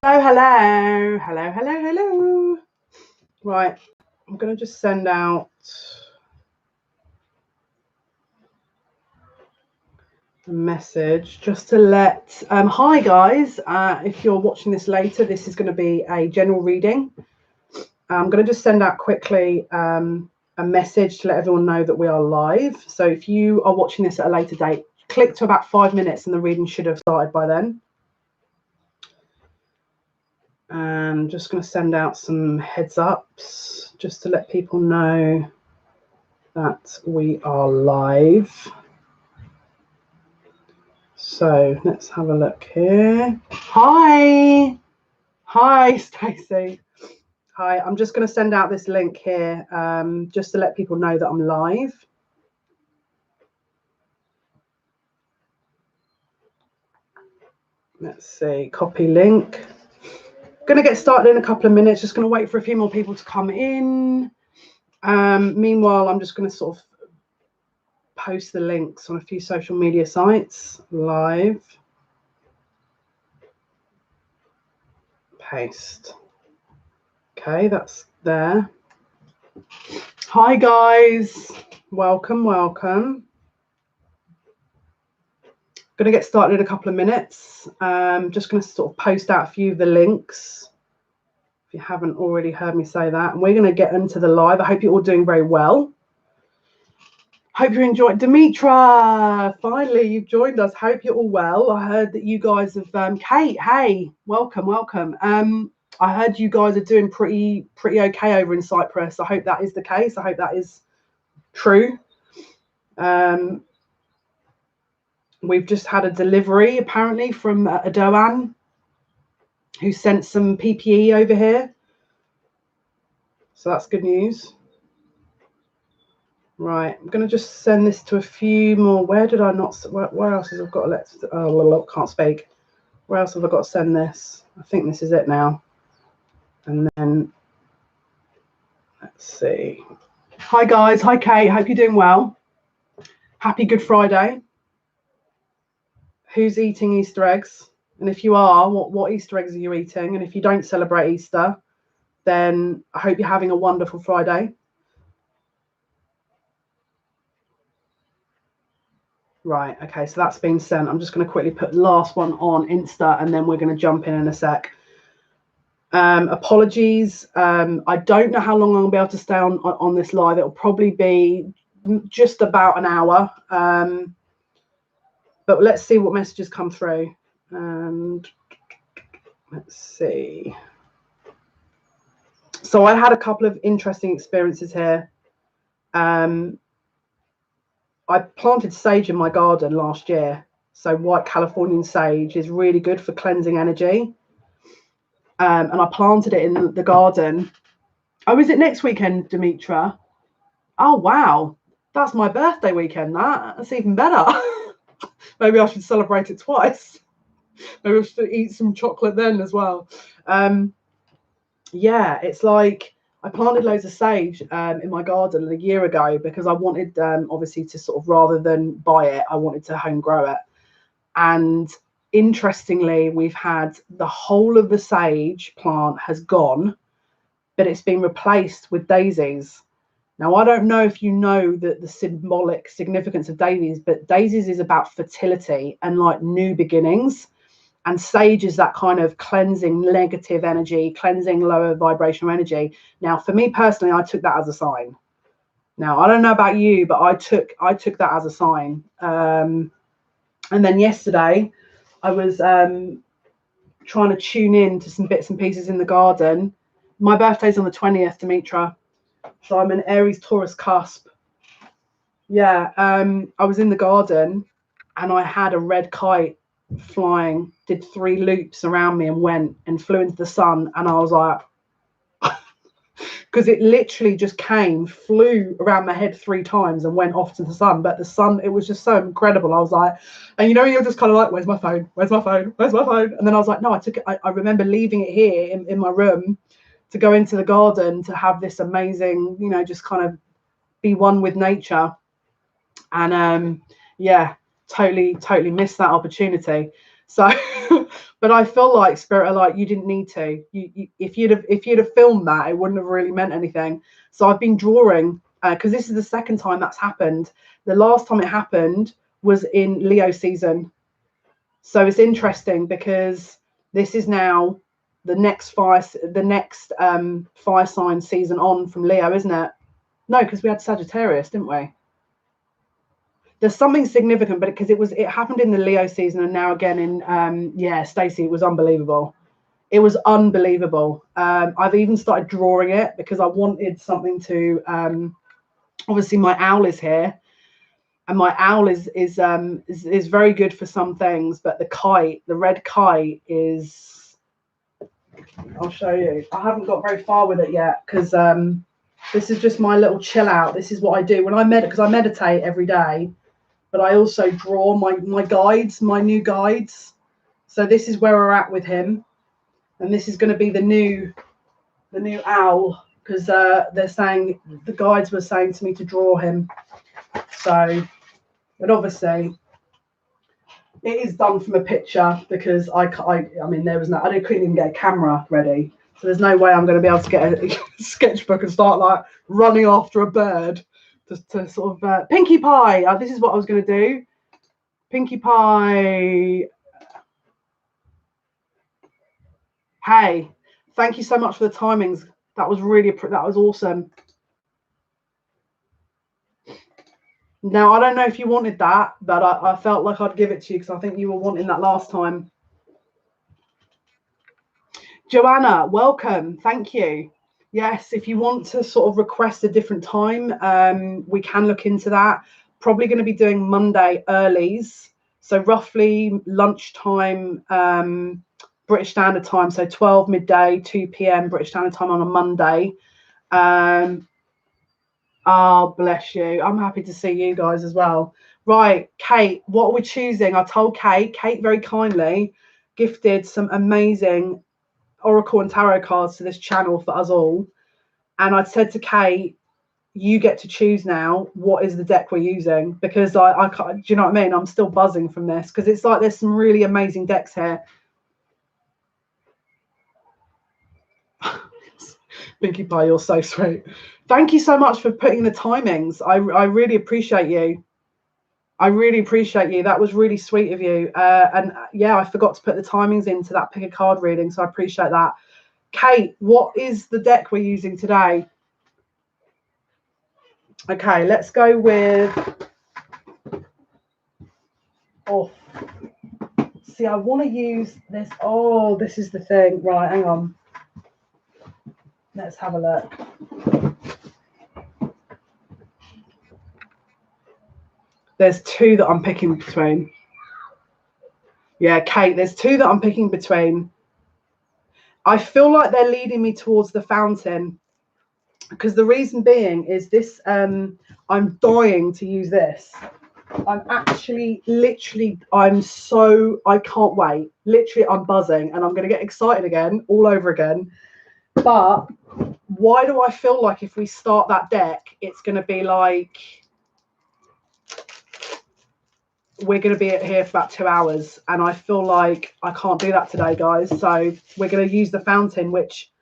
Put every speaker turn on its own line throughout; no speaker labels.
Hello. Right, I'm going to just send out a message just to let hi guys, if you're watching this later, this is going to be a general reading. I'm going to just send out quickly a message to let everyone know that we are live. So if you are watching this at a later date, click to about 5 minutes and the reading should have started by then. And just going to send out some heads ups just to let people know that we are live. So let's have a look here. Hi Stacey. Hi, I'm just going to send out this link here just to let people know that I'm live. Let's see, copy link. Going to get started in a couple of minutes. Just going to wait for a few more people to come in. Meanwhile, I'm just going to sort of post the links on a few social media sites. Live. Paste. Okay, that's there. Hi guys. Welcome. Going to get started in a couple of minutes. Just going to sort of post out a few of the links if you haven't already heard me say that. And we're going to get into the live. I hope you're all doing very well. Hope you enjoyed. Demetra, finally you've joined us. Hope you're all well. I heard that you guys have Kate, hey, welcome. I heard you guys are doing pretty okay over in Cyprus. I hope that is the case. I hope that is true. We've just had a delivery apparently from Adoan, who sent some PPE over here. So that's good news. Right, I'm going to just send this to a few more. Where did I not? Where else have I got to let? Oh, can't speak. Where else have I got to send this? I think this is it now. And then let's see. Hi guys. Hi Kate. Hope you're doing well. Happy Good Friday. Who's eating Easter eggs? And if you are, what Easter eggs are you eating? And if you don't celebrate Easter, then I hope you're having a wonderful Friday. Right, okay, so that's been sent. I'm just going to quickly put the last one on Insta and then we're going to jump in a sec. Apologies. I don't know how long I'm going to be able to stay on this live. It'll probably be just about an hour. But let's see what messages come through. And let's see. So I had a couple of interesting experiences here. I planted sage in my garden last year. So white Californian sage is really good for cleansing energy. And I planted it in the garden. Oh, is it next weekend, Demetra? Oh, wow. That's my birthday weekend, that's even better. Maybe I should celebrate it twice. Maybe I should eat some chocolate then as well. Yeah, it's like I planted loads of sage in my garden a year ago because I wanted, obviously, to sort of, rather than buy it, I wanted to home grow it. And interestingly, we've had the whole of the sage plant has gone, but it's been replaced with daisies. Now, I don't know if you know the symbolic significance of daisies, but daisies is about fertility and like new beginnings. And sage is that kind of cleansing negative energy, cleansing lower vibrational energy. Now, for me personally, I took that as a sign. Now, I don't know about you, but I took that as a sign. And then yesterday, I was trying to tune in to some bits and pieces in the garden. My birthday's on the 20th, Demetra. So I'm an Aries Taurus cusp. Yeah, I was in the garden and I had a red kite flying, did 3 loops around me and went and flew into the sun. And I was like, because it literally just flew around my head 3 times and went off to the sun. But the sun, it was just so incredible. I was like, and you're just kind of like, where's my phone? And then I was like, no, I remember leaving it here in my room to go into the garden to have this amazing, just kind of be one with nature. And yeah, totally missed that opportunity. So, but I feel like Spirit are like, you didn't need to. If you'd have filmed that, it wouldn't have really meant anything. So I've been drawing because this is the second time that's happened. The last time it happened was in Leo season. So it's interesting because this is now the next fire sign season on from Leo, isn't it? No, because we had Sagittarius, didn't we? There's something significant, but because it happened in the Leo season, and now again in Stacey, it was unbelievable. It was unbelievable. I've even started drawing it because I wanted something to. Obviously, my owl is here, and my owl is very good for some things, but the red kite is. I'll show you. I haven't got very far with it yet because this is just my little chill out. This is what I do when I because I meditate every day. But I also draw my guides, my new guides. So this is where we're at with him, and this is going to be the new owl because they're saying the guides were saying to me to draw him. So, but obviously, it is done from a picture because I mean there was I couldn't even get a camera ready, so there's no way I'm going to be able to get a sketchbook and start like running after a bird. To sort of Pinkie Pie. This is what I was going to do. Pinkie Pie. Hey, thank you so much for the timings. That was awesome. Now I don't know if you wanted that, but I felt like I'd give it to you because I think you were wanting that last time. Joanna, welcome. Thank you. Yes, if you want to sort of request a different time, we can look into that. Probably going to be doing Monday earlies, so roughly lunchtime British Standard Time, so 12 midday, 2 p.m. British Standard Time on a Monday. Oh, bless you. I'm happy to see you guys as well. Right, Kate, what are we choosing? I told Kate very kindly gifted some amazing Oracle and Tarot cards to this channel for us all. And I said to Kate, you get to choose now what is the deck we're using, because I can't, do you know what I mean? I'm still buzzing from this because it's like there's some really amazing decks here. Pinkie Pie, you're so sweet. Thank you so much for putting the timings. I really appreciate you. I really appreciate you. That was really sweet of you. And yeah, I forgot to put the timings into that pick a card reading, so I appreciate that. Kate, what is the deck we're using today? Okay, let's go with. Oh, see, I want to use this. Oh, this is the thing. Right, hang on. Let's have a look. There's two that I'm picking between. Yeah, Kate, there's two that I'm picking between. I feel like they're leading me towards the fountain, because the reason being is this. I'm dying to use this. I'm actually, literally, I can't wait. Literally, I'm buzzing and I'm going to get excited again, all over again. But why do I feel like if we start that deck, it's going to be like, we're going to be here for about 2 hours. And I feel like I can't do that today, guys. So we're going to use the fountain, which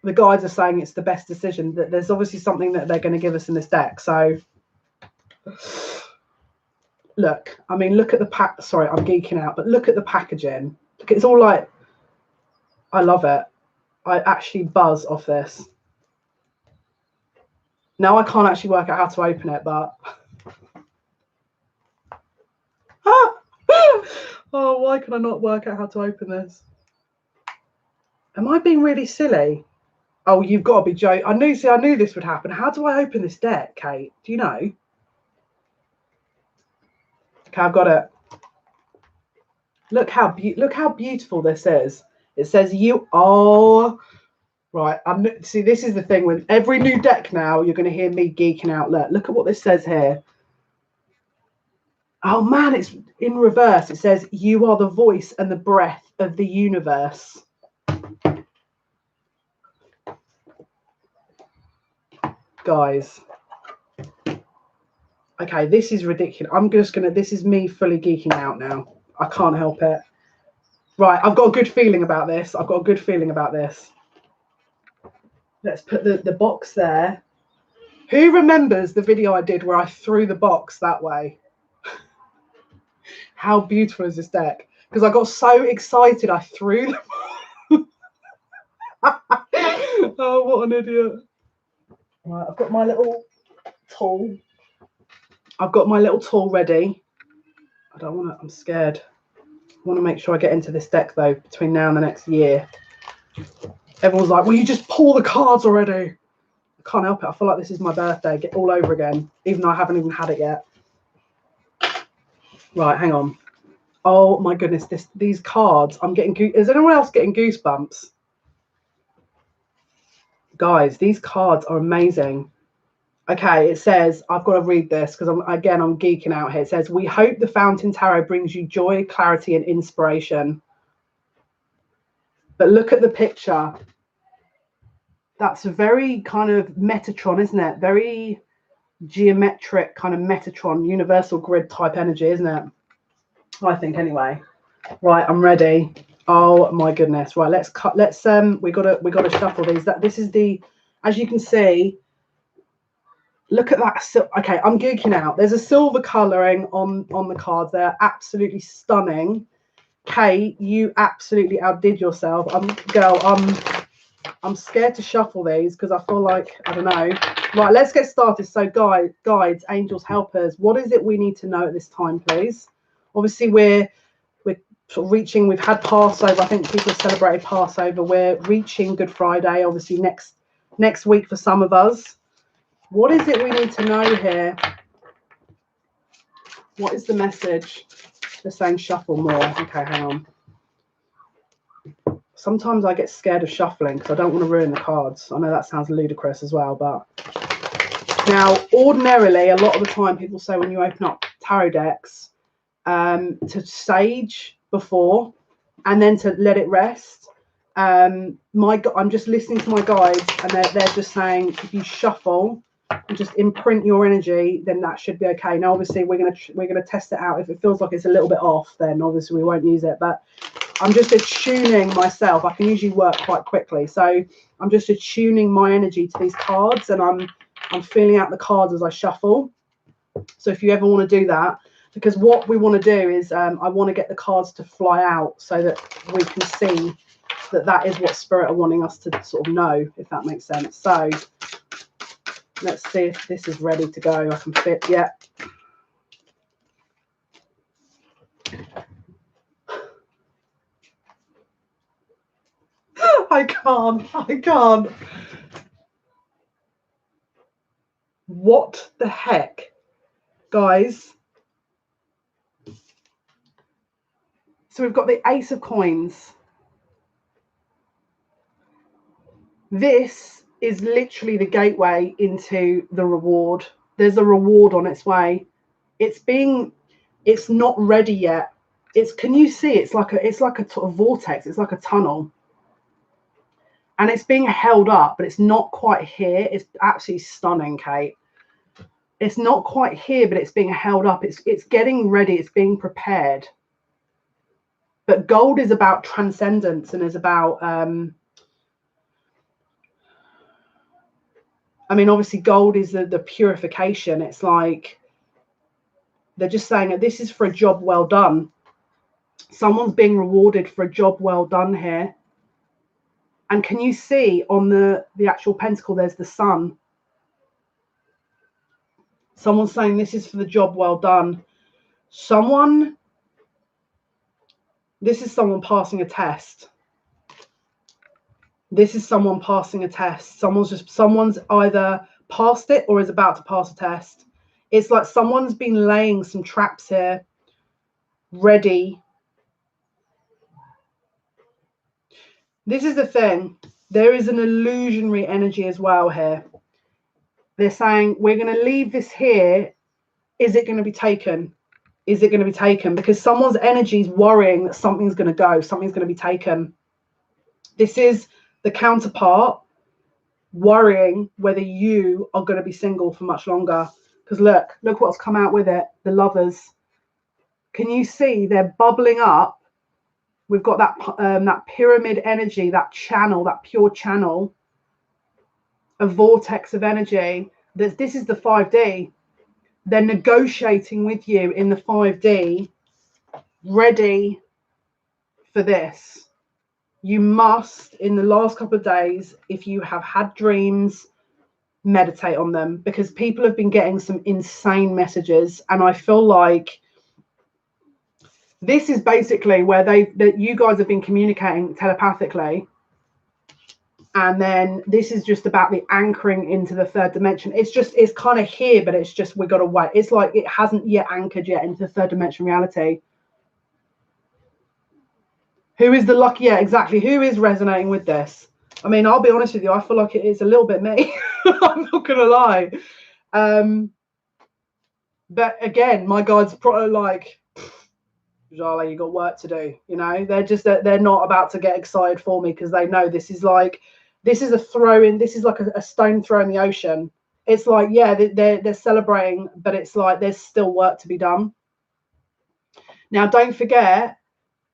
the guides are saying it's the best decision. That there's obviously something that they're going to give us in this deck. So look, I mean, look at the pack. Sorry, I'm geeking out, but look at the packaging. Look, it's all like, I love it. I actually buzz off this. Now I can't actually work out how to open it, but oh, why can I not work out how to open this? Am I being really silly? Oh, you've got to be joking. I knew this would happen. How do I open this deck, Kate? Do you know? Okay, I've got it. Look how beautiful this is. It says you. Oh, right. See, this is the thing with every new deck now. You're going to hear me geeking out. Look at what this says here. Oh man, it's in reverse. It says you are the voice and the breath of the universe. Guys, Okay, this is ridiculous. I'm just gonna, this is me fully geeking out now. I can't help it. Right, I've got a good feeling about this. I've got a good feeling about this. Let's put the box there. Who remembers the video I did where I threw the box that way? How beautiful is this deck? Because I got so excited, I threw them. Oh, what an idiot. Right, I've got my little tool. I've got my little tool ready. I don't want to, I'm scared. I want to make sure I get into this deck, though, between now and the next year. Everyone's like, will you just pull the cards already? I can't help it. I feel like this is my birthday, get all over again, even though I haven't even had it yet. Right, hang on. Oh my goodness, these cards, I'm getting, is anyone else getting goosebumps? Guys, these cards are amazing. Okay, it says, I've got to read this because I'm geeking out here. It says, we hope the Fountain Tarot brings you joy, clarity, and inspiration. But look at the picture. That's a very kind of Metatron, isn't it? Very geometric kind of Metatron, universal grid type energy, isn't it? I think anyway. Right, I'm ready. Oh my goodness. Right, let's we gotta shuffle these. This is the, as you can see, look at that. Okay, I'm geeking out. There's a silver colouring on the cards. They're absolutely stunning. Kate, you absolutely outdid yourself. I'm scared to shuffle these because I feel like, I don't know. Right, let's get started. So guides, angels, helpers, what is it we need to know at this time, please? Obviously, we're sort of reaching, we've had Passover. I think people have celebrated Passover. We're reaching Good Friday, obviously next week for some of us. What is it we need to know here? What is the message? They're saying shuffle more. Okay, hang on. Sometimes I get scared of shuffling because I don't want to ruin the cards. I know that sounds ludicrous as well, but now ordinarily, a lot of the time people say when you open up tarot decks, to sage before and then to let it rest. I'm just listening to my guides and they're just saying if you shuffle and just imprint your energy, then that should be okay. Now obviously we're gonna test it out. If it feels like it's a little bit off, then obviously we won't use it, but I'm just attuning myself. I can usually work quite quickly, so I'm just attuning my energy to these cards and I'm feeling out the cards as I shuffle. So if you ever want to do that, because what we want to do is I want to get the cards to fly out so that we can see that is what Spirit are wanting us to sort of know, if that makes sense. So let's see if this is ready to go. I can fit, yeah. I can't. What the heck, guys? So we've got the Ace of Coins. This is literally the gateway into the reward. There's a reward on its way. It's not ready yet. Can you see? It's like a sort of vortex. It's like a tunnel. And it's being held up, but it's not quite here. It's absolutely stunning, Kate. It's not quite here, but it's being held up. It's getting ready. It's being prepared. But gold is about transcendence and is about I mean, obviously gold is the purification. It's like they're just saying that this is for a job well done. Someone's being rewarded for a job well done here. And can you see on the actual pentacle, there's the sun. Someone's saying this is for the job well done. This is someone passing a test. This is someone passing a test. Someone's either passed it or is about to pass a test. It's like someone's been laying some traps here, ready. This is the thing. There is an illusionary energy as well here. They're saying, we're going to leave this here. Is it going to be taken? Is it going to be taken? Because someone's energy is worrying that something's going to go. Something's going to be taken. This is the counterpart worrying whether you are going to be single for much longer. Because look what's come out with it. The Lovers. Can you see they're bubbling up? We've got that pyramid energy, that channel, that pure channel, a vortex of energy. This is the 5D. They're negotiating with you in the 5D, ready for this. You must, in the last couple of days, if you have had dreams, meditate on them, because people have been getting some insane messages, and I feel like this is basically where that you guys have been communicating telepathically, and then this is just about the anchoring into the third dimension. It's kind of here, but it's just we've got to wait. It's like it hasn't yet anchored yet into the third dimension reality. Who is the lucky? Yeah, exactly. Who is resonating with this? I mean, I'll be honest with you. I feel like it is a little bit me. I'm not gonna lie. But again, my guides probably like, Jale, you got work to do. You know, they're not about to get excited for me, because they know this is a throw in. This is like a stone throw in the ocean. It's like, yeah, they're celebrating, but it's like there's still work to be done. Now, don't forget,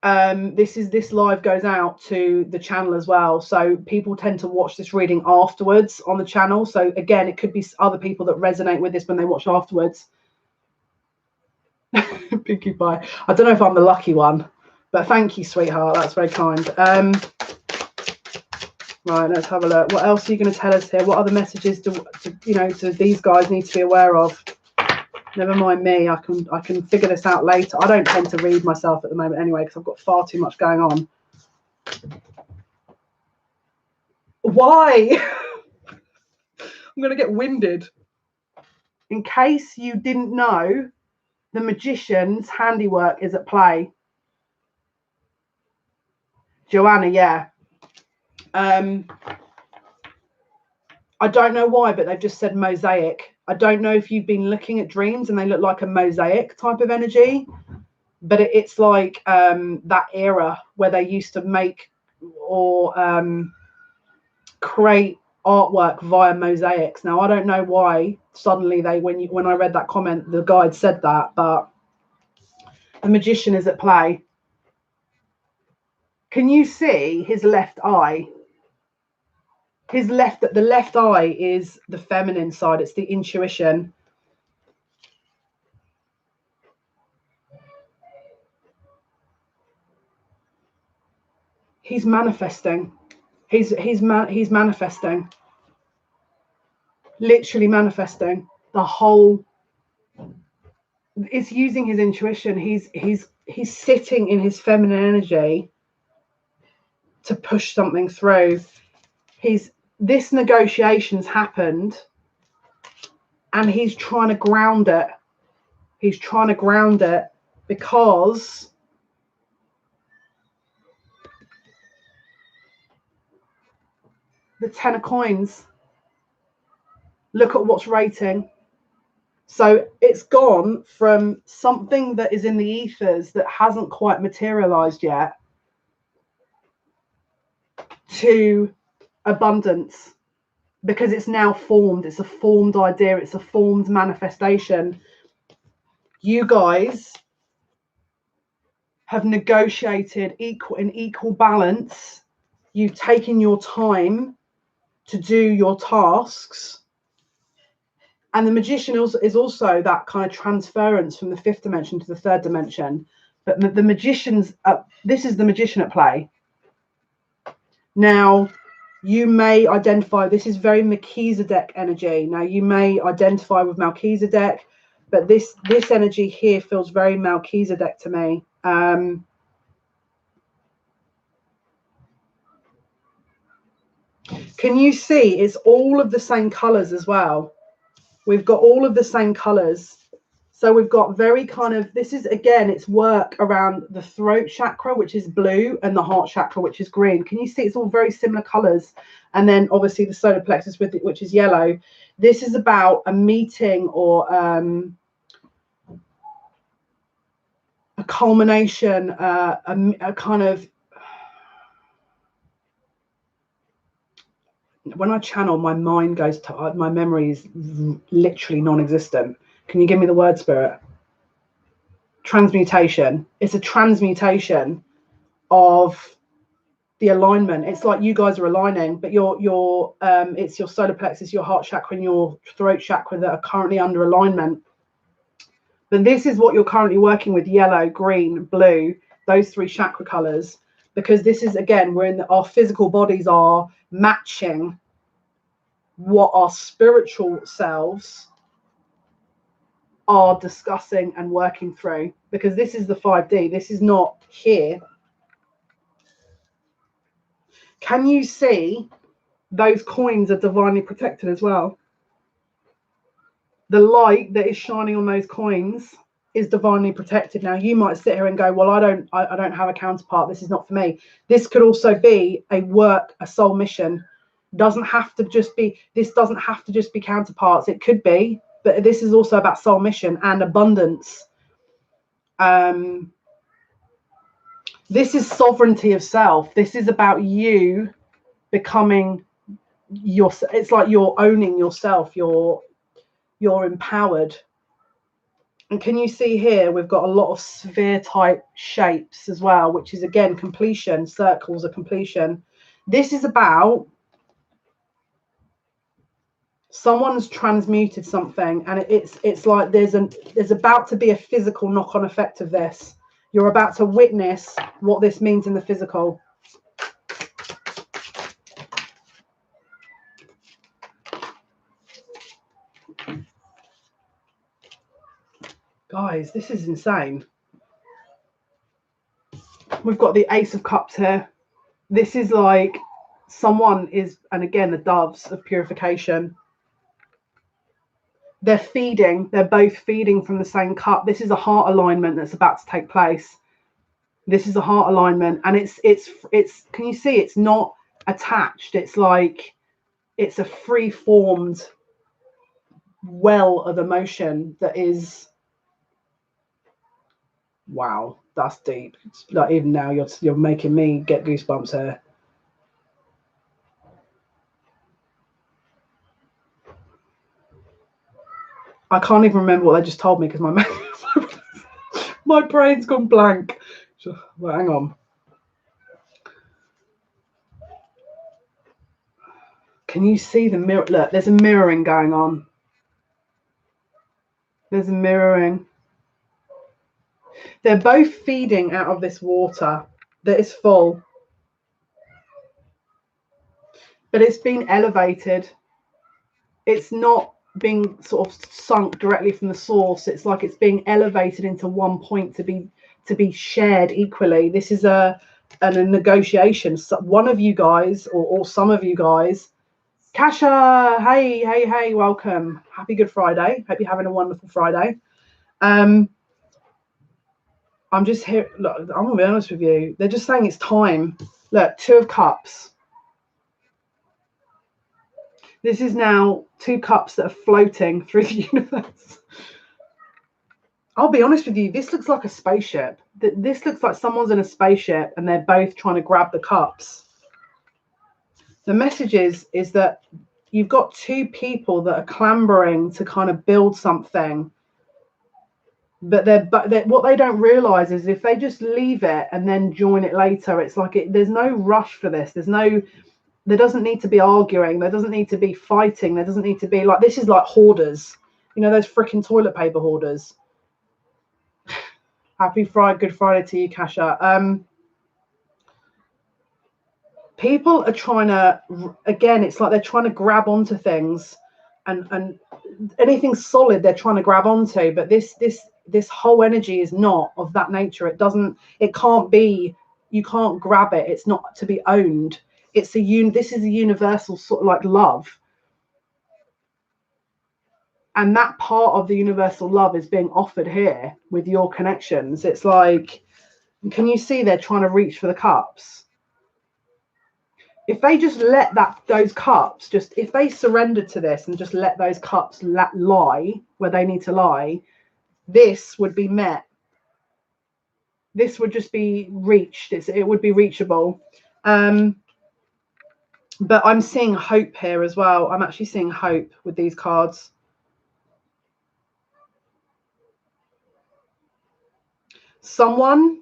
this live goes out to the channel as well, so people tend to watch this reading afterwards on the channel. So again, it could be other people that resonate with this when they watch afterwards. Pinkie Pie. I don't know if I'm the lucky one, but thank you, sweetheart. That's very kind. Right, let's have a look. What else are you going to tell us here? What other messages do these guys need to be aware of? Never mind me. I can figure this out later. I don't tend to read myself at the moment anyway, because I've got far too much going on. Why? I'm going to get winded. In case you didn't know, the magician's handiwork is at play. Joanna, yeah. I don't know why, but they've just said mosaic. I don't know if you've been looking at dreams and they look like a mosaic type of energy, but it's like that era where they used to make or create artwork via mosaics. Now, I don't know why suddenly when I read that comment, the guide said that, but the magician is at play. Can you see his left eye? The left eye is the feminine side. It's the intuition. He's manifesting. He's manifesting. Literally manifesting. The whole. It's using his intuition. He's sitting in his feminine energy to push something through. This negotiation's happened, and he's trying to ground it. He's trying to ground it because the 10 of coins. Look at what's rating. So it's gone from something that is in the ethers that hasn't quite materialized yet to abundance, because it's now formed. It's a formed idea. It's a formed manifestation. You guys have negotiated in equal balance. You've taken your time to do your tasks. And the magician is also that kind of transference from the fifth dimension to the third dimension. But the magician's, this is the magician at play. Now, you may identify, this is very Melchizedek energy. Now, you may identify with Melchizedek, but this energy here feels very Melchizedek to me. Can you see it's all of the same colors as well? We've got all of the same colors. So we've got very kind of, this is, again, it's work around the throat chakra, which is blue, and the heart chakra, which is green. Can you see it's all very similar colors? And then obviously the solar plexus with it, which is yellow. This is about a meeting or a culmination, a kind of, when I channel, my mind goes to, my memory is literally non-existent. Can you give me the word, Spirit? Transmutation. It's a transmutation of the alignment. It's like you guys are aligning, but it's your solar plexus, your heart chakra, and your throat chakra that are currently under alignment. But this is what you're currently working with: yellow, green, blue, those three chakra colors, because this is, again, our physical bodies are matching what our spiritual selves are discussing and working through, because this is the 5D. This is not here. Can you see those coins are divinely protected as well? The light that is shining on those coins is divinely protected. Now, you might sit here and go, well, I don't have a counterpart. This is not for me. This could also be a soul mission. Doesn't have to just be counterparts. It could be, but this is also about soul mission and abundance. This is sovereignty of self. This is about you becoming it's like you're owning yourself. You're empowered. And can you see here, we've got a lot of sphere type shapes as well, which is, again, completion. Circles are completion. This is about someone's transmuted something, and it's like there's about to be a physical knock-on effect of this. You're about to witness what this means in the physical. Guys, this is insane. We've got the Ace of Cups here. This is like someone is, and again, the doves of purification. They're both feeding from the same cup. This is a heart alignment that's about to take place. This is a heart alignment, and it's can you see it's not attached? It's like it's a free-formed well of emotion that is, wow, that's deep. It's like, even now you're making me get goosebumps here. I can't even remember what they just told me because my brain's gone blank. Well, hang on. Can you see the mirror? Look, there's a mirroring going on. There's a mirroring. They're both feeding out of this water that is full, but it's been elevated. It's not being sort of sunk directly from the source. It's like it's being elevated into one point to be shared equally. This is a negotiation. So one of you guys, or some of you guys, Kasha, hey, welcome. Happy Good Friday. Hope you're having a wonderful Friday. I'm just here. Look, I'm gonna be honest with you. They're just saying it's time. Look, 2 of Cups. This is now 2 cups that are floating through the universe. I'll be honest with you. This looks like a spaceship. This looks like someone's in a spaceship and they're both trying to grab the cups. The message is that you've got 2 people that are clambering to kind of build something. But what they don't realize is if they just leave it and then join it later, it's like there's no rush for this. There doesn't need to be arguing. There doesn't need to be fighting. There doesn't need to be this is like hoarders. You know, those freaking toilet paper hoarders. Happy Friday, Good Friday to you, Kasha. People are trying to, again, it's like they're trying to grab onto things, and anything solid they're trying to grab onto. But this whole energy is not of that nature. It can't be. You can't grab it. It's not to be owned. This is a universal sort of like love, and that part of the universal love is being offered here with your connections. It's like, can you see they're trying to reach for the cups? If they just let those cups, if they surrendered to this and just let those cups lie where they need to lie, this would be met. This would just be reached. It would be reachable. But I'm seeing hope here as well. I'm actually seeing hope with these cards. Someone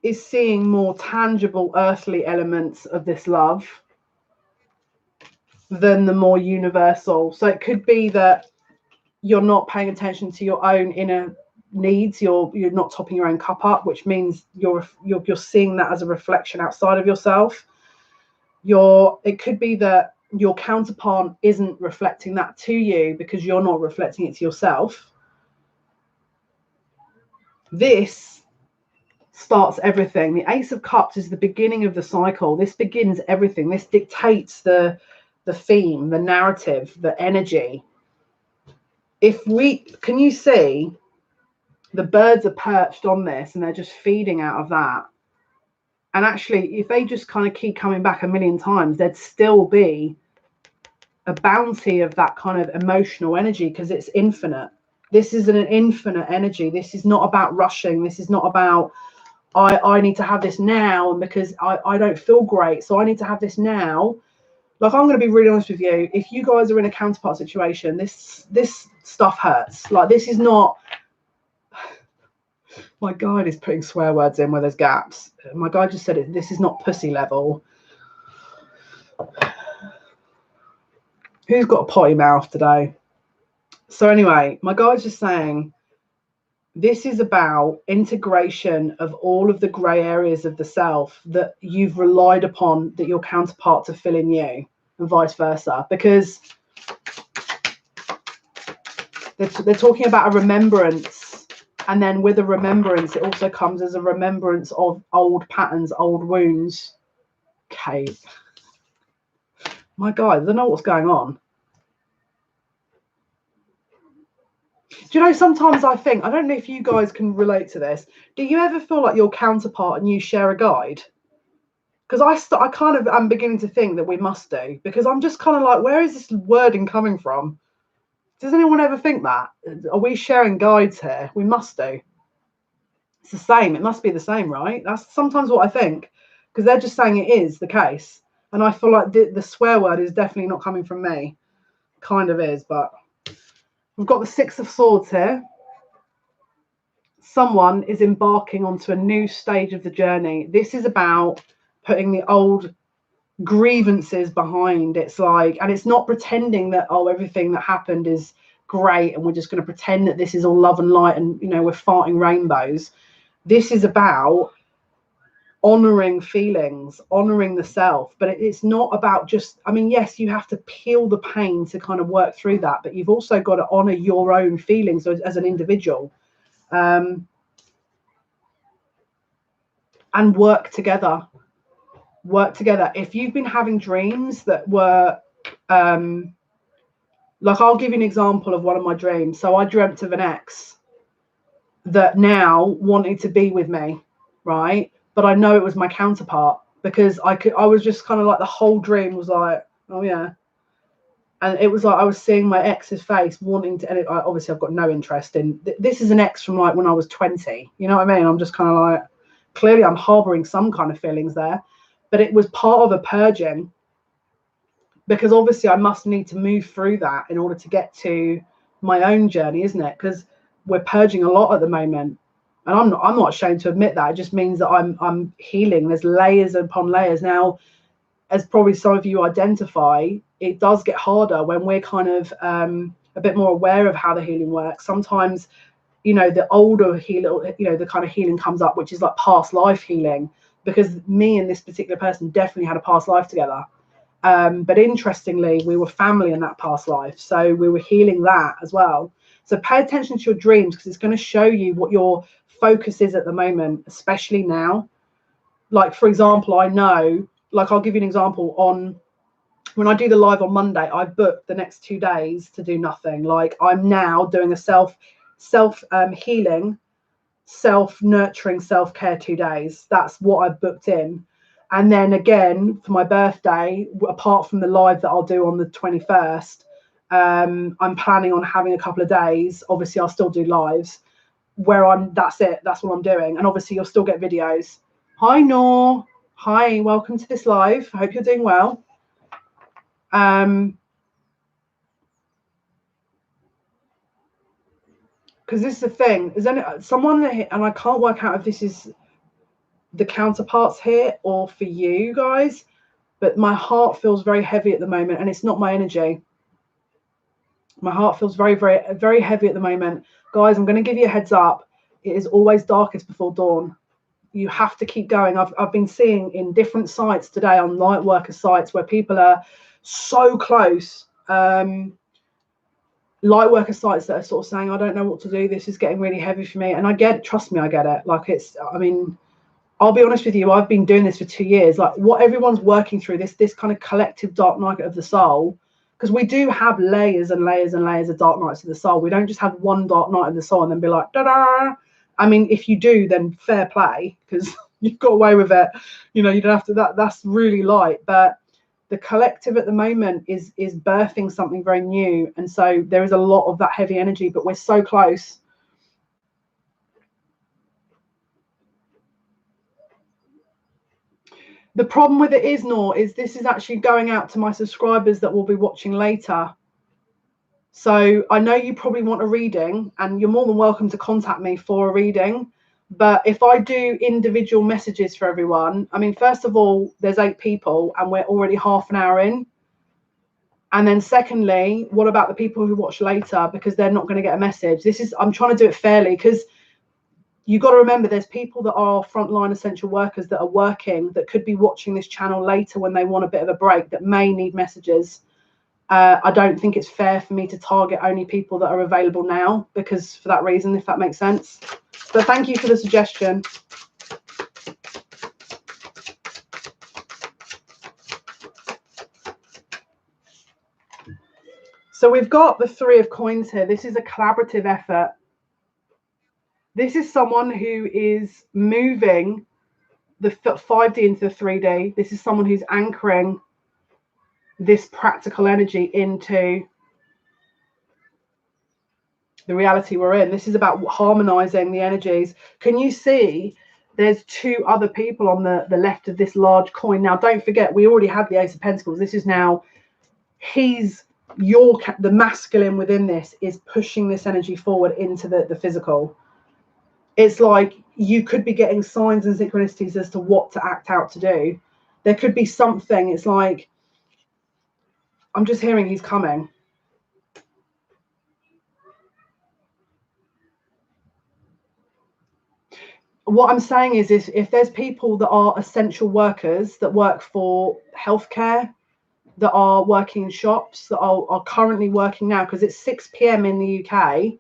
is seeing more tangible earthly elements of this love than the more universal. So it could be that you're not paying attention to your own inner needs. You're not topping your own cup up, which means you're seeing that as a reflection outside of yourself. It could be that your counterpart isn't reflecting that to you because you're not reflecting it to yourself. This starts everything. The Ace of Cups is the beginning of the cycle. This begins everything. This dictates the theme, the narrative, the energy. Can you see the birds are perched on this and they're just feeding out of that? And actually, if they just kind of keep coming back a million times, there'd still be a bounty of that kind of emotional energy because it's infinite. This is an infinite energy. This is not about rushing. This is not about I need to have this now, and because I don't feel great, so I need to have this now. Like, I'm going to be really honest with you. If you guys are in a counterpart situation, this stuff hurts. Like, this is not. My guide is putting swear words in where there's gaps. My guide just said it. This is not pussy level. Who's got a potty mouth today? So anyway, my guide's just saying this is about integration of all of the grey areas of the self that you've relied upon that your counterpart to fill in you, and vice versa. Because they're talking about a remembrance, and then with a remembrance, it also comes as a remembrance of old patterns, old wounds. Okay. My God, I don't know what's going on. Do you know, sometimes I think, I don't know if you guys can relate to this. Do you ever feel like your counterpart and you share a guide? Because I kind of am beginning to think that we must do, because I'm just kind of like, where is this wording coming from? Does anyone ever think that? Are we sharing guides here? We must do. It's the same. It must be the same, right? That's sometimes what I think, because they're just saying it is the case. And I feel like the swear word is definitely not coming from me. Kind of is, but we've got the Six of Swords here. Someone is embarking onto a new stage of the journey. This is about putting the old grievances behind. It's like, and it's not pretending that, oh, everything that happened is great and we're just going to pretend that this is all love and light and, you know, we're farting rainbows. This is about honoring feelings, honoring the self. But it's not about just, I mean, yes, you have to peel the pain to kind of work through that, but you've also got to honor your own feelings as an individual. And work together. If you've been having dreams that were like, I'll give you an example of one of my dreams. So I dreamt of an ex that now wanted to be with me, right? But I know it was my counterpart, because I was just kind of like, the whole dream was like, oh yeah. And it was like I was seeing my ex's face wanting to, and obviously I've got no interest in this. Is an ex from like when I was 20, you know what I mean? I'm just kind of like, clearly I'm harboring some kind of feelings there, but it was part of a purging, because obviously I must need to move through that in order to get to my own journey, isn't it? Because we're purging a lot at the moment, and I'm not ashamed to admit that. It just means that I'm healing. There's layers upon layers now. As probably some of you identify, it does get harder when we're kind of a bit more aware of how the healing works. Sometimes, you know, the older healing, you know, the kind of healing comes up, which is like past life healing, because me and this particular person definitely had a past life together. But interestingly, we were family in that past life, so we were healing that as well. So pay attention to your dreams, because it's going to show you what your focus is at the moment, especially now. Like, for example, I know, like, I'll give you an example. On when I do the live on Monday, I've booked the next 2 days to do nothing. Like, I'm now doing a self healing, self-nurturing, self-care 2 days. That's what I've booked in. And then again, for my birthday, apart from the live that I'll do on the 21st, I'm planning on having a couple of days. Obviously, I'll still do lives where that's it. That's what I'm doing. And obviously, you'll still get videos. Hi, Noor. Hi, welcome to this live. I hope you're doing well. because this is the thing. Is there someone, and I can't work out if this is the counterparts here or for you guys, but my heart feels very heavy at the moment, and it's not my energy. My heart feels very, very, very heavy at the moment. Guys, I'm going to give you a heads up. It is always darkest before dawn. You have to keep going. I've been seeing in different sites today, on light worker sites, where people are so close. Light worker sites that are sort of saying, I don't know what to do. This is getting really heavy for me. And I get it. Trust me, I get it. Like, it's, I mean, I'll be honest with you. I've been doing this for 2 years. Like, what everyone's working through, this kind of collective dark night of the soul, because we do have layers and layers and layers of dark nights of the soul. We don't just have one dark night of the soul and then be like, da-da. I mean, if you do, then fair play, because you've got away with it. You know, you don't have to, that's really light. But the collective at the moment is birthing something very new. And so there is a lot of that heavy energy, but we're so close. The problem with it is, Nor, is this is actually going out to my subscribers that will be watching later. So I know you probably want a reading, and you're more than welcome to contact me for a reading. But if I do individual messages for everyone, I mean, first of all, there's 8 people and we're already half an hour in. And then secondly, what about the people who watch later, because they're not going to get a message? I'm trying to do it fairly, because you've got to remember there's people that are frontline essential workers that are working, that could be watching this channel later when they want a bit of a break, that may need messages. I don't think it's fair for me to target only people that are available now, because for that reason, if that makes sense. But thank you for the suggestion. So we've got the 3 of coins here. This is a collaborative effort. This is someone who is moving the 5D into the 3D. This is someone who's anchoring this practical energy into the reality we're in. This is about harmonizing the energies. Can you see there's 2 other people on the left of this large coin? Now, don't forget, we already had the Ace of Pentacles. This is now, the masculine within this is pushing this energy forward into the physical. It's like you could be getting signs and synchronicities as to what to act out to do. There could be something. It's like, I'm just hearing he's coming. What I'm saying is if there's people that are essential workers that work for healthcare, that are working in shops, that are currently working now, because it's 6 p.m. in the UK,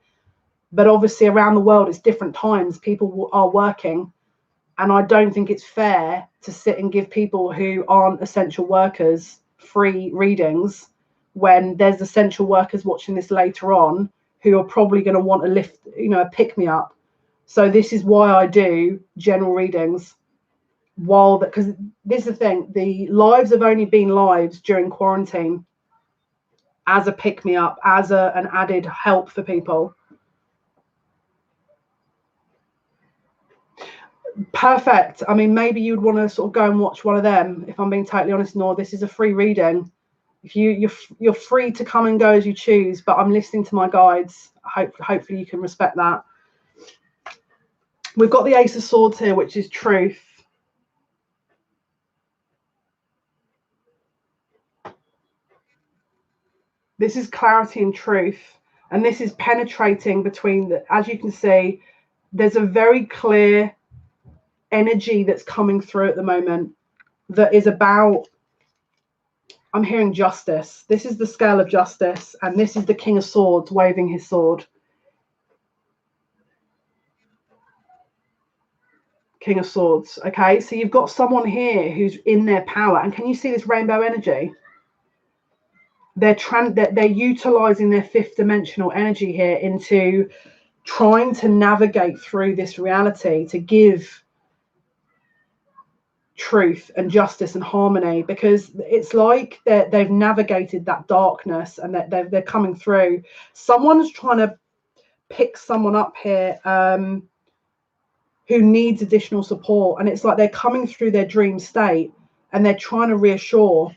but obviously around the world it's different times, people are working. And I don't think it's fair to sit and give people who aren't essential workers free readings when there's essential workers watching this later on who are probably going to want a lift, you know, a pick-me-up. So this is why I do general readings, because this is the thing, the lives have only been lives during quarantine as a pick-me-up, as an added help for people. Perfect. I mean, maybe you'd want to sort of go and watch one of them, if I'm being totally honest. Nor, this is a free reading. If you're free to come and go as you choose, but I'm listening to my guides. Hopefully you can respect that. We've got the Ace of Swords here, which is truth. This is clarity and truth, and this is penetrating between as you can see, there's a very clear energy that's coming through at the moment that is about, I'm hearing justice. This is the scale of justice, and this is the King of Swords waving his sword. King of Swords. Okay, so you've got someone here who's in their power, and can you see this rainbow energy? They're utilizing their 5th dimensional energy here into trying to navigate through this reality to give truth and justice and harmony, because it's like they've navigated that darkness and they're coming through. Someone's trying to pick someone up here who needs additional support, and it's like they're coming through their dream state and they're trying to reassure.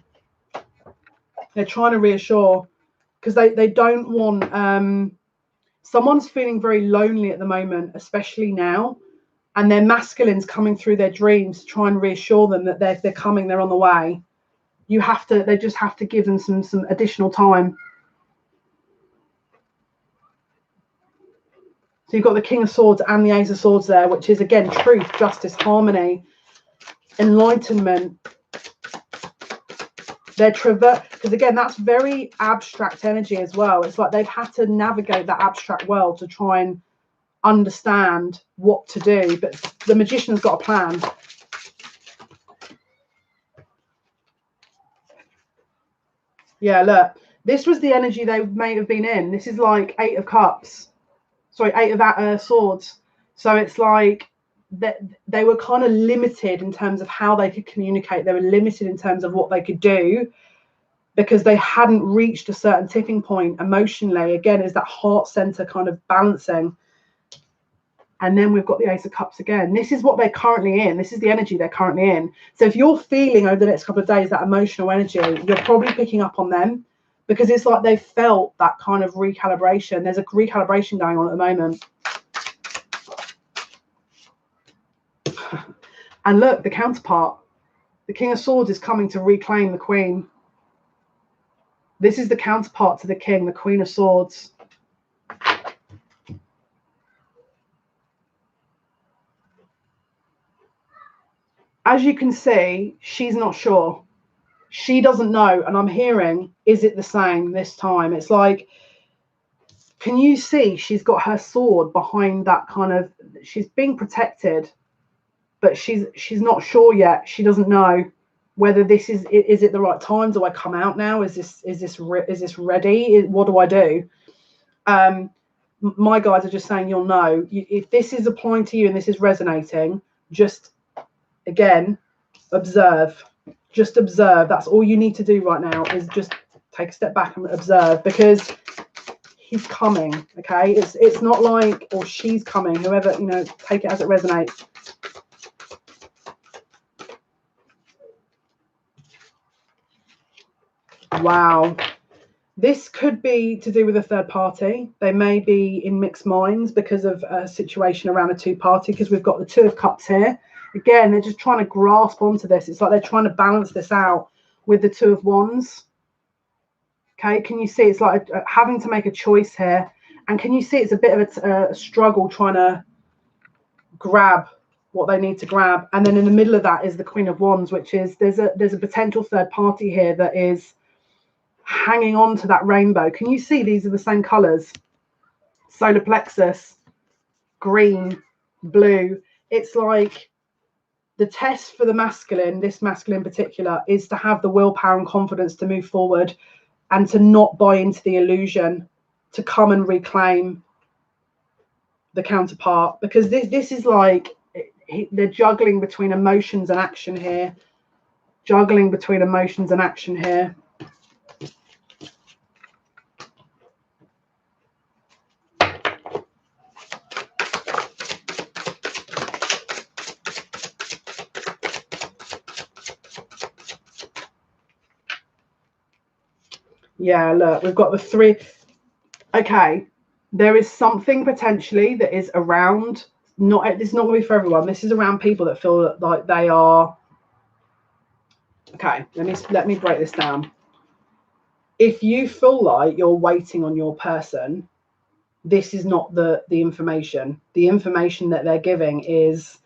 They're trying to reassure because they don't want Someone's feeling very lonely at the moment, especially now, and their masculine's coming through their dreams to try and reassure them that they're coming, they're on the way. They just have to give them some additional time. So you've got the King of Swords and the Ace of Swords there, which is, again, truth, justice, harmony, enlightenment. They're because, again, that's very abstract energy as well. It's like they've had to navigate that abstract world to try and understand what to do. But the Magician's got a plan. Yeah, look, this was the energy they may have been in. This is like Eight of Cups. Sorry, Eight of Swords. So it's like that they were kind of limited in terms of how they could communicate. They were limited in terms of what they could do because they hadn't reached a certain tipping point emotionally. Again, is that heart center kind of balancing. And then we've got the Ace of Cups again. This is what they're currently in. This is the energy they're currently in. So if you're feeling over the next couple of days that emotional energy, you're probably picking up on them, because it's like they felt that kind of recalibration. There's a recalibration going on at the moment. And look, the counterpart, the King of Swords, is coming to reclaim the Queen. This is the counterpart to the King, the Queen of Swords. As you can see, she's not sure. She doesn't know. And I'm hearing, is it the same this time? It's like, can you see she's got her sword behind that kind of, she's being protected, but she's not sure yet. She doesn't know whether this is it the right time? Do I come out now? Is this ready? What do I do? My guys are just saying, you'll know. If this is applying to you and this is resonating, just, again, observe. Just observe. That's all you need to do right now, is just take a step back and observe, because he's coming. Okay, it's not like, or she's coming, whoever, you know, take it as it resonates. Wow, this could be to do with a third party. They may be in mixed minds because of a situation around a two-party, because we've got the Two of Cups here. Again, they're just trying to grasp onto this. It's like they're trying to balance this out with the Two of Wands. Okay, can you see it's like having to make a choice here? And can you see it's a bit of a struggle trying to grab what they need to grab? And then in the middle of that is the Queen of Wands, which is there's a potential third party here that is hanging on to that rainbow. Can you see these are the same colors? Solar plexus, green, blue. It's like the test for the masculine, this masculine in particular, is to have the willpower and confidence to move forward and to not buy into the illusion, to come and reclaim the counterpart, because this is like they're juggling between emotions and action here. Juggling between emotions and action here. Yeah, look, we've got the three. Okay, there is something potentially that is around. This is not going to be for everyone. This is around people that feel like they are. Okay, let me break this down. If you feel like you're waiting on your person, this is not the information. The information that they're giving is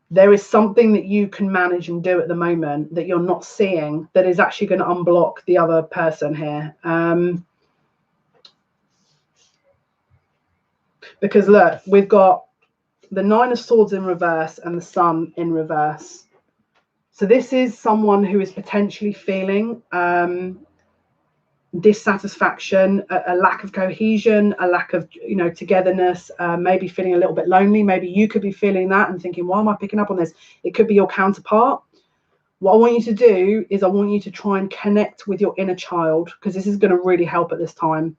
there is something that you can manage and do at the moment that you're not seeing that is actually going to unblock the other person here. Because look, we've got the Nine of Swords in reverse and the Sun in reverse. So this is someone who is potentially feeling dissatisfaction, a lack of cohesion, a lack of, you know, togetherness, maybe feeling a little bit lonely. Maybe you could be feeling that and thinking, why am I picking up on this? It could be your counterpart. What I want you to do is I want you to try and connect with your inner child, because this is going to really help at this time,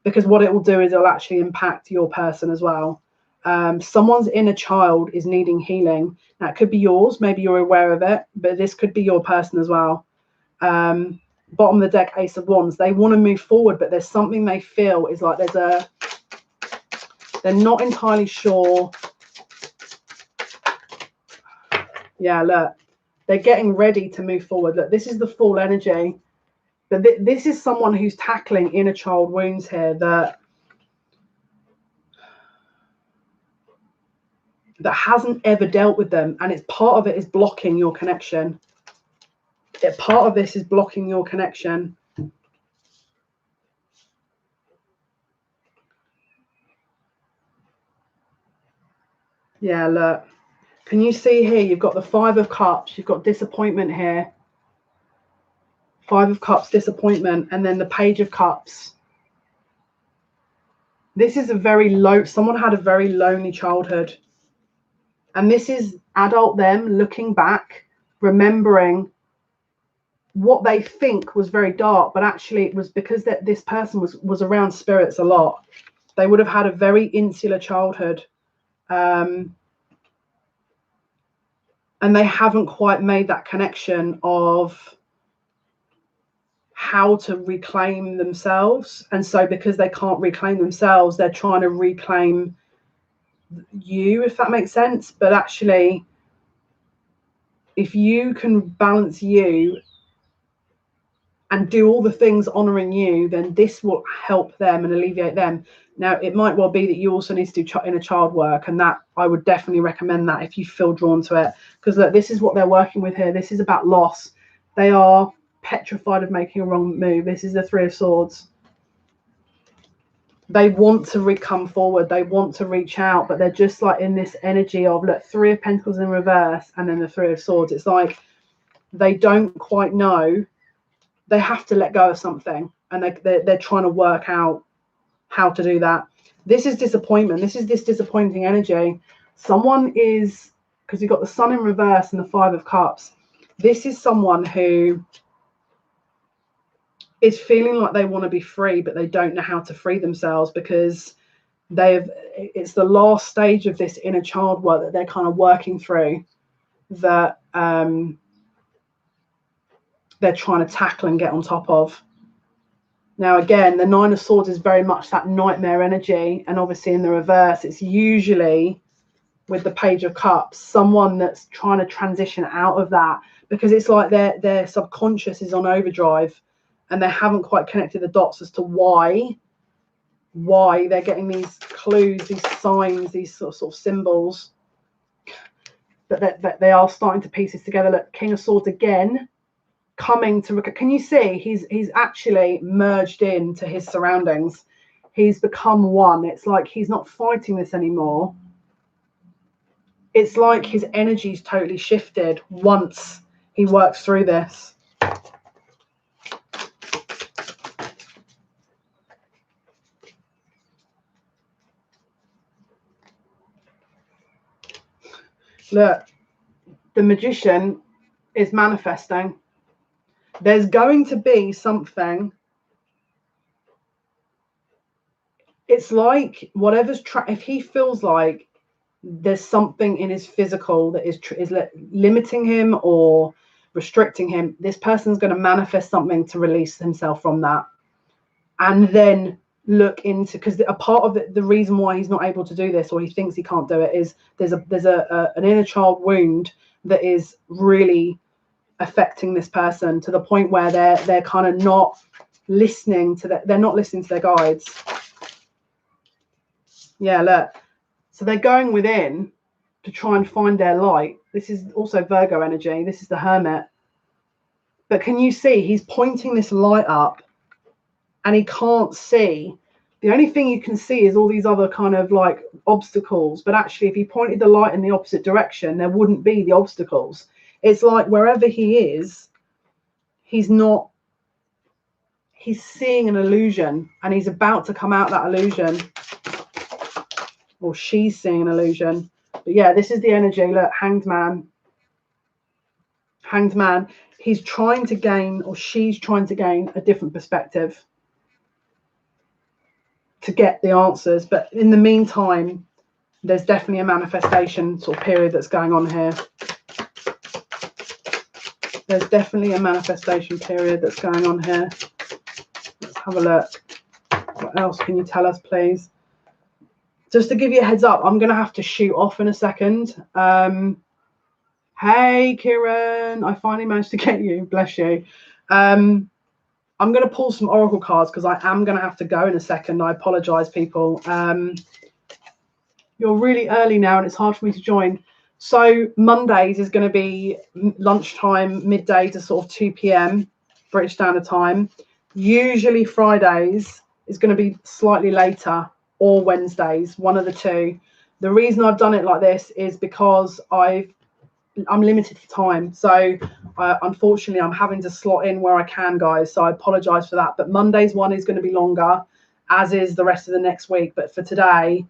because what it will do is it'll actually impact your person as well. Someone's inner child is needing healing. Now, it could be yours. Maybe you're aware of it, but this could be your person as well. bottom of the deck, Ace of Wands. They want to move forward, but there's something they feel is like they're not entirely sure. Yeah, look, they're getting ready to move forward. Look, this is the Fool energy. But this is someone who's tackling inner child wounds here that hasn't ever dealt with them, and it's part of it is blocking your connection. Part of this is blocking your connection. Yeah, look, can you see here? You've got the Five of Cups, you've got disappointment here. Five of Cups, disappointment, and then the Page of Cups. This is a very low, someone had a very lonely childhood. And this is adult them looking back, remembering what they think was very dark, but actually it was because that this person was around spirits a lot. They would have had a very insular childhood. And they haven't quite made that connection of how to reclaim themselves. And so because they can't reclaim themselves, they're trying to reclaim you, if that makes sense. But actually, if you can balance you and do all the things honoring you, then this will help them and alleviate them. Now, it might well be that you also need to do inner child work, and that I would definitely recommend that if you feel drawn to it, because look, this is what they're working with here. This is about loss. They are petrified of making a wrong move. This is the Three of Swords. They want to come forward. They want to reach out, but they're just like in this energy of, look, Three of Pentacles in reverse and then the Three of Swords. It's like they don't quite know. They have to let go of something, and they're trying to work out how to do that. This is disappointment. This is this disappointing energy. Someone is, because you've got the Sun in reverse and the Five of Cups. This is someone who is feeling like they want to be free, but they don't know how to free themselves because it's the last stage of this inner child work that they're kind of working through, that they're trying to tackle and get on top of. Now, again, the Nine of Swords is very much that nightmare energy. And obviously in the reverse, it's usually with the Page of Cups, someone that's trying to transition out of that, because it's like their subconscious is on overdrive and they haven't quite connected the dots as to why they're getting these clues, these signs, these sort of symbols. But they are starting to piece this together. Look, King of Swords again, coming to, can you see he's actually merged into his surroundings. He's become one. It's like he's not fighting this anymore. It's like his energy's totally shifted once he works through this. Look, the Magician is manifesting. There's going to be something. It's like whatever's if he feels like there's something in his physical that is limiting him or restricting him, this person's going to manifest something to release himself from that, and then look into, because a part of it, the reason why he's not able to do this or he thinks he can't do it, is there's an inner child wound that is really affecting this person to the point where they're kind of not listening to they're not listening to their guides. Yeah, look, so they're going within to try and find their light. This is also Virgo energy. This is the Hermit. But can you see he's pointing this light up and he can't see? The only thing you can see is all these other kind of like obstacles, but actually if he pointed the light in the opposite direction, there wouldn't be the obstacles. It's like wherever he is, he's seeing an illusion, and he's about to come out that illusion, or she's seeing an illusion. But yeah, this is the energy. Look, Hanged Man. Hanged Man. He's trying to gain, or she's trying to gain, a different perspective to get the answers. But in the meantime, there's definitely a manifestation sort of period that's going on here. There's definitely a manifestation period that's going on here. Let's have a look. What else can you tell us, please? Just to give you a heads up, I'm going to have to shoot off in a second. Hey, Kieran, I finally managed to get you. Bless you. I'm going to pull some oracle cards because I am going to have to go in a second. I apologize, people. You're really early now and it's hard for me to join. So Mondays is going to be lunchtime, midday to sort of 2 p.m. British Standard Time. Usually Fridays is going to be slightly later, or Wednesdays, one of the two. The reason I've done it like this is because I'm limited for time. So unfortunately, I'm having to slot in where I can, guys. So I apologize for that. But Monday's one is going to be longer, as is the rest of the next week. But for today,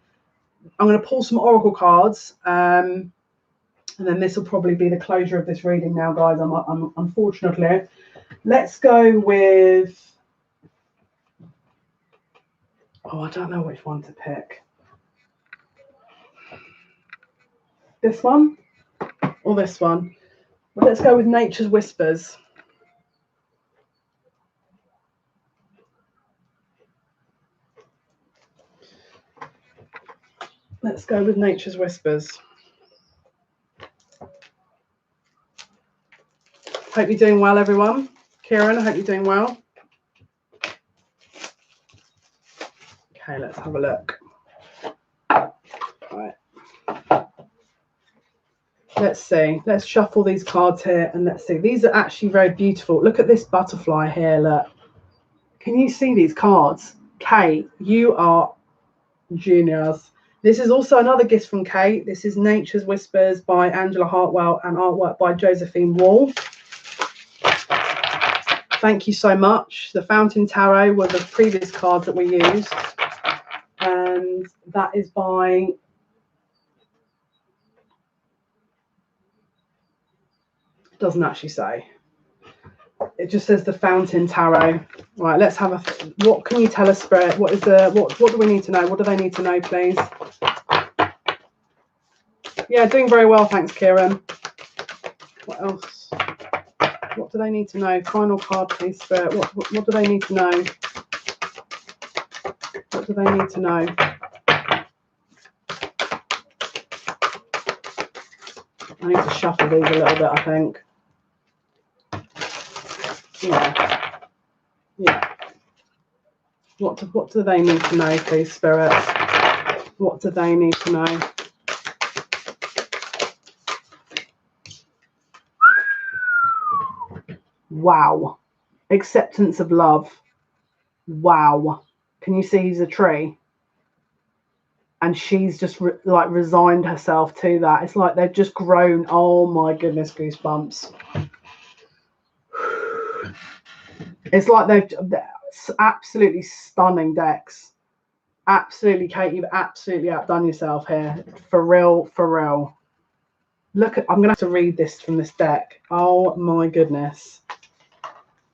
I'm going to pull some oracle cards. And then this will probably be the closure of this reading now, guys. I'm unfortunately. Let's go with... Oh, I don't know which one to pick. This one or this one? Well, let's go with Nature's Whispers. Let's go with Nature's Whispers. Hope you're doing well, everyone. Kieran, I hope you're doing well. Okay, let's have a look. Right. Let's see. Let's shuffle these cards here and let's see. These are actually very beautiful. Look at this butterfly here. Look. Can you see these cards? Kate, you are genius. This is also another gift from Kate. This is Nature's Whispers by Angela Hartwell and artwork by Josephine Wall. Thank you so much. The Fountain Tarot were the previous cards that we used. And that is by... It doesn't actually say. It just says the Fountain Tarot. Right, let's have a... What can you tell us, Spirit? What is the... What do we need to know? What do they need to know, please? Yeah, doing very well, thanks, Kieran. What else? What do they need to know? Final card, please, Spirit. What do they need to know? What do they need to know? I need to shuffle these a little bit, I think. Yeah. Yeah. What do they need to know, please, Spirit? What do they need to know? Wow. Acceptance of love. Wow. Can you see he's a tree? And she's just resigned herself to that. It's like they've just grown. Oh my goodness, goosebumps. It's like they've absolutely stunning decks. Absolutely, Kate, you've absolutely outdone yourself here. For real, for real. Look at, I'm going to have to read this from this deck. Oh my goodness.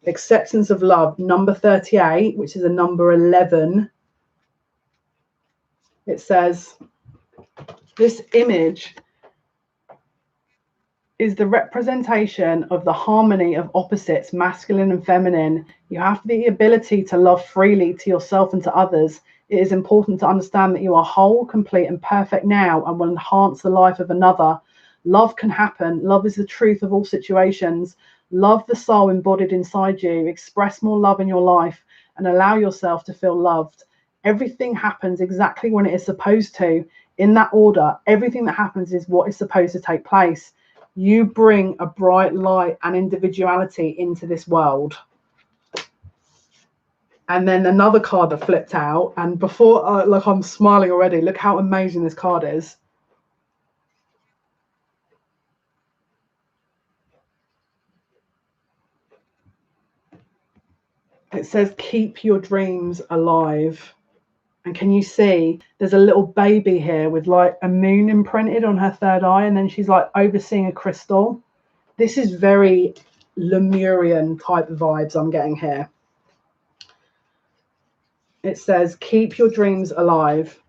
Acceptance of love, number 38, which is a number 11. It says, this image is the representation of the harmony of opposites, masculine and feminine. You have the ability to love freely to yourself and to others. It is important to understand that you are whole, complete, and perfect now and will enhance the life of another. Love can happen. Love is the truth of all situations. Love the soul embodied inside you. Express more love in your life and allow yourself to feel loved. Everything happens exactly when it is supposed to. In that order, everything that happens is what is supposed to take place. You bring a bright light and individuality into this world. And then another card that flipped out. And before, look, I'm smiling already. Look how amazing this card is. It says, keep your dreams alive. And can you see there's a little baby here with like a moon imprinted on her third eye, and then she's like overseeing a crystal. This is very Lemurian type vibes I'm getting here. It says, keep your dreams alive.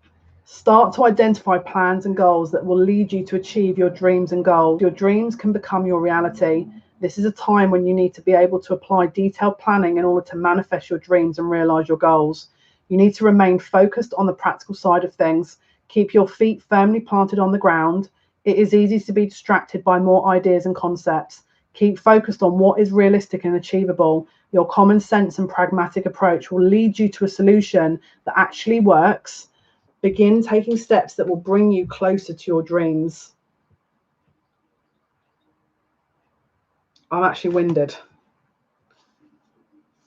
Start to identify plans and goals that will lead you to achieve your dreams and goals. Your dreams can become your reality. This is a time when you need to be able to apply detailed planning in order to manifest your dreams and realize your goals. You need to remain focused on the practical side of things. Keep your feet firmly planted on the ground. It is easy to be distracted by more ideas and concepts. Keep focused on what is realistic and achievable. Your common sense and pragmatic approach will lead you to a solution that actually works. Begin taking steps that will bring you closer to your dreams. I'm actually winded.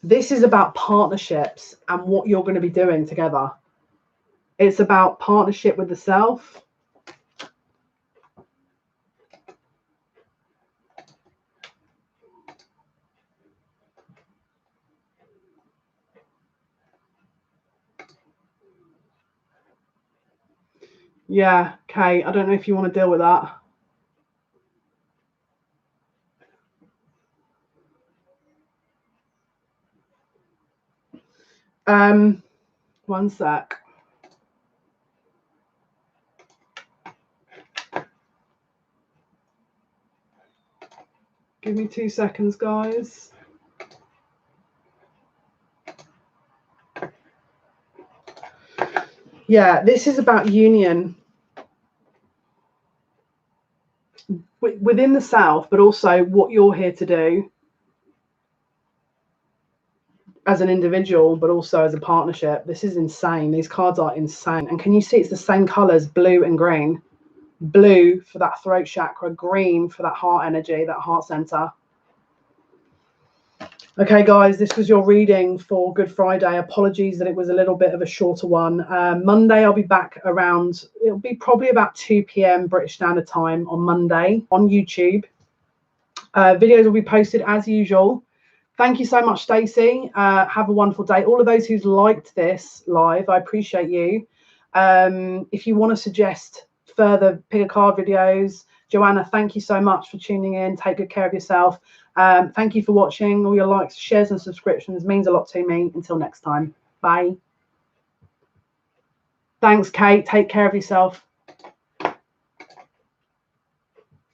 This is about partnerships and what you're going to be doing together. It's about partnership with the self. Yeah, Kay, I don't know if you want to deal with that. One sec. Give me 2 seconds, guys. Yeah, this is about union within the self, but also what you're here to do as an individual, but also as a partnership. This is insane. These cards are insane. And can you see it's the same colors, blue and green? Blue for that throat chakra, green for that heart energy, that heart center. Okay, guys, this was your reading for Good Friday. Apologies that it was a little bit of a shorter one. Monday, I'll be back around, it'll be probably about 2 p.m. British Standard Time on Monday on YouTube. Videos will be posted as usual. Thank you so much, Stacey. Have a wonderful day. All of those who's liked this live, I appreciate you. If you want to suggest further pick a card videos, Joanna, thank you so much for tuning in. Take good care of yourself. Thank you for watching. All your likes, shares, and subscriptions means a lot to me. Until next time. Bye. Thanks, Kate. Take care of yourself.